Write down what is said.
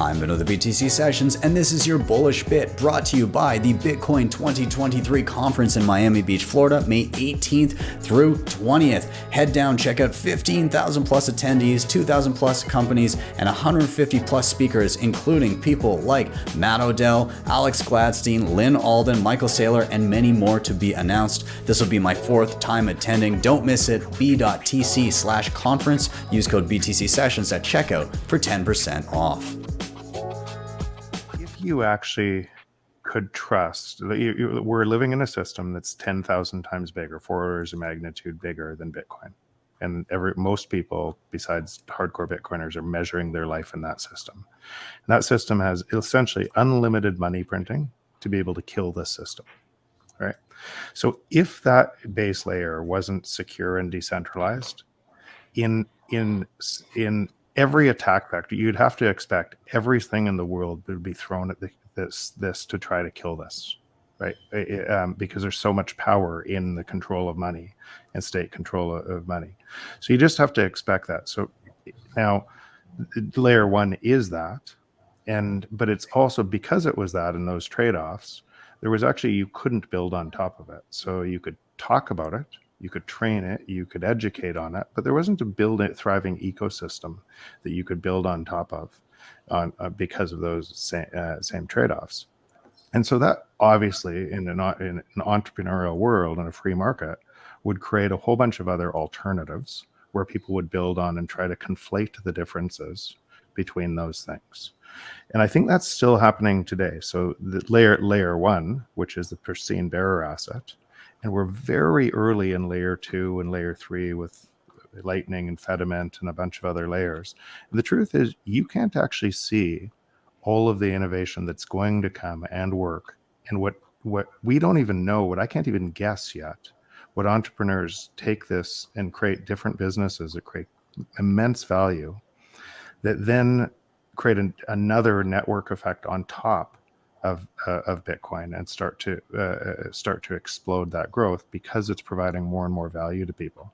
I'm Vin of the BTC Sessions, and this is your Bullish Bit, brought to you by the Bitcoin 2023 conference in Miami Beach, Florida, May 18th through 20th. Head down, check out 15,000 plus attendees, 2,000 plus companies, and 150 plus speakers, including people like Matt Odell, Alex Gladstein, Lynn Alden, Michael Saylor, and many more to be announced. This will be my 4th time attending. Don't miss it. b.tc/conference. Use code BTC Sessions at checkout for 10% off. If you actually could trust that we're living in a system that's 10,000 times bigger, 4 orders of magnitude bigger than Bitcoin. And most people, besides hardcore Bitcoiners, are measuring their life in that system. And that system has essentially unlimited money printing to be able to kill this system, right? So if that base layer wasn't secure and decentralized, in every attack vector, you'd have to expect everything in the world would be thrown at this to try to kill this, right? Because there's so much power in the control of money and state control of money. So you just have to expect that. So now layer one is that, but it's also because it was that and those trade-offs, there was actually, you couldn't build on top of it. So you could talk about it, you could train it, you could educate on it, but there wasn't a thriving ecosystem that you could build on top of because of those same trade-offs. And so that obviously in an entrepreneurial world, in a free market, would create a whole bunch of other alternatives where people would build on and try to conflate the differences between those things. And I think that's still happening today. So the layer one, which is the pristine bearer asset, and we're very early in layer 2 and layer 3 with Lightning and Fediment and a bunch of other layers. And the truth is, you can't actually see all of the innovation that's going to come and work. And what we don't even know, what I can't even guess yet, what entrepreneurs take this and create different businesses that create immense value, that then create another network effect on top of Bitcoin and start to explode that growth because it's providing more and more value to people.